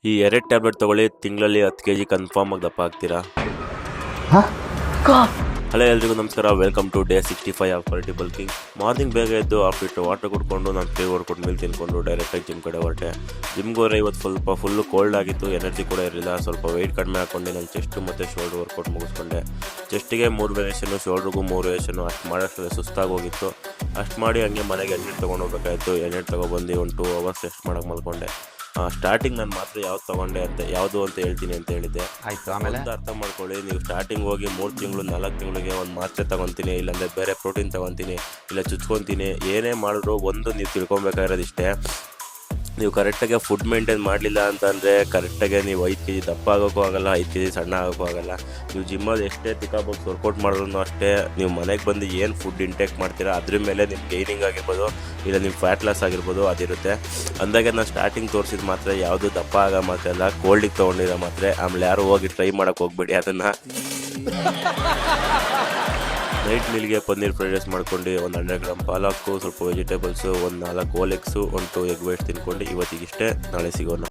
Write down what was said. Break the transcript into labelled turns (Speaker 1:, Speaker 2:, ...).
Speaker 1: ಈ 2 ಟ್ಯಾಬ್ಲೆಟ್ ತಗೊಳ್ಳಿ, ತಿಂಗಳಲ್ಲಿ 10 kg ಕನ್ಫರ್ಮ್ ಆಗಿ ದಪ್ಪ ಆಗ್ತೀರಾ. ಹಲೋ ಎಲ್ರಿಗೂ ನಮಸ್ಕಾರ, welcome to day 65 of quality bulking. Morning ಬೇಗ ಎದ್ದು ಆಫ್ ವಾಟರ್ ಕುಡ್ಕೊಂಡು ನಾನು ಪ್ರೀ ವರ್ಕೌಟ್ ಮೀಲ್ ತಿನ್ಕೊಂಡು ಡೈರೆಕ್ಟಾಗಿ ಜಿಮ್ ಕಡೆ ಹೊರಟೆ. ಜಿಮ್ಗೆ ಹೋದ್ರೆ ಇವತ್ತು ಫುಲ್ಲು ಕೋಲ್ಡ್ ಆಗಿತ್ತು, ಎನರ್ಜಿ ಕೂಡ ಇರಲಿಲ್ಲ. ಸ್ವಲ್ಪ ವೆಯ್ಟ್ ಕಡಿಮೆ ಹಾಕ್ಕೊಂಡು ನಾನು ಚೆಸ್ಟು ಮತ್ತು ಶೋಲ್ಡ್ರ್ ವರ್ಕೌಟ್ ಮುಗಿಸ್ಕೊಂಡೆ. ಚೆಸ್ಟಿಗೆ 3 variation, ಶೋಲ್ಡ್ರಿಗೂ 3 variation. ಅಷ್ಟು ಮಾಡೋಷ್ಟು ಸುಸ್ತಾಗಿ ಹೋಗಿತ್ತು. ಅಷ್ಟು ಮಾಡಿ ಹಂಗೆ ಮನೆಗೆ ಎಣ್ಣೆ ತೊಗೊಂಡು ಹೋಗ್ಬೇಕಾಯ್ತು. ಎಣ್ಣೆ ತೊಗೊಬಂದು 1 2 ಅವರ್ಸ್ ರೆಸ್ಟ್ ಮಾಡೋಕೆ ಮಲ್ಕೊಂಡೆ. ಸ್ಟಾರ್ಟಿಂಗ್ ನಾನು ಮಾತ್ರ ಯಾವ್ದು ತೊಗೊಂಡೆ ಅಂತ ಯಾವುದು ಅಂತ ಹೇಳ್ತೀನಿ ಅಂತ ಹೇಳಿದ್ದೆ.
Speaker 2: ಆಯಿತು. ಆಮೇಲೆ
Speaker 1: ಒಂದು ಅರ್ಥ ಮಾಡ್ಕೊಳ್ಳಿ, ನೀವು ಸ್ಟಾರ್ಟಿಂಗ್ ಹೋಗಿ 3 ತಿಂಗಳು 4 ತಿಂಗಳಿಗೆ ಒಂದು ಮಾತ್ರೆ ತೊಗೊತೀನಿ, ಇಲ್ಲಾಂದರೆ ಬೇರೆ ಪ್ರೋಟೀನ್ ತೊಗೊತೀನಿ, ಇಲ್ಲ ಚುಚ್ಕೊತೀನಿ, ಏನೇ ಮಾಡಿದ್ರು ಒಂದು ನೀವು ತಿಳ್ಕೊಬೇಕಾಗಿರೋದು ಇಷ್ಟೇ. ನೀವು ಕರೆಕ್ಟಾಗಿ ಫುಡ್ ಮೇಂಟೈನ್ ಮಾಡಲಿಲ್ಲ ಅಂತಂದರೆ ಕರೆಕ್ಟಾಗಿ ನೀವು 5 kg ದಪ್ಪ ಆಗೋಕ್ಕೂ ಆಗೋಲ್ಲ, 5 kg ಸಣ್ಣ ಆಗೋಕ್ಕೂ ಆಗೋಲ್ಲ. ನೀವು ಜಿಮ್ಮಲ್ಲಿ ಎಷ್ಟೇ ತಿಕ್ಕಾಬೋಗಿ ವರ್ಕೌಟ್ ಮಾಡಿದ್ರು ಅಷ್ಟೇ, ನೀವು ಮನೆಗೆ ಬಂದು ಏನು ಫುಡ್ ಇಂಟೇಕ್ ಮಾಡ್ತೀರಾ ಅದ್ರ ಮೇಲೆ ನಿಮ್ಮ ಗೈನಿಂಗ್ ಆಗಿರ್ಬೋದು, ಇಲ್ಲ ನಿಮ್ಮ ಫ್ಯಾಟ್ ಲಾಸ್ ಆಗಿರ್ಬೋದು ಅದಿರುತ್ತೆ. ಅಂದಾಗೆ ನಾನು ಸ್ಟಾರ್ಟಿಂಗ್ ತೋರಿಸಿದ ಮಾತ್ರ ಯಾವುದು ದಪ್ಪ ಆಗೋ ಮಾತ್ರ ಅಲ್ಲ, ಕೋಲ್ಡಿಗೆ ತೊಗೊಂಡಿರೋ ಮಾತ್ರೆ. ಆಮೇಲೆ ಯಾರು ಹೋಗಿ ಟ್ರೈ ಮಾಡೋಕ್ಕೆ ಹೋಗ್ಬೇಡಿ ಅದನ್ನು. ನೈಟ್ ಮೀಲ್ಗೆ ಪನ್ನೀರ್ ಫ್ರೈಡ್ ರೈಸ್ ಮಾಡ್ಕೊಂಡು, ಒಂದು 100 ಗ್ರಾಮ್ ಪಾಲಕ್ಕು, ಸ್ವಲ್ಪ ವೆಜಿಟೇಬಲ್ಸು, ಒಂದು 4 ಓಲೆಕ್ಸು, ಒಂದು 2 ಎಗ್ ವೈಟ್ಸ್ ತಿನ್ಕೊಂಡು ಇವತ್ತಿಗಿಷ್ಟೇ. ನಾಳೆ ಸಿಗೋಣ.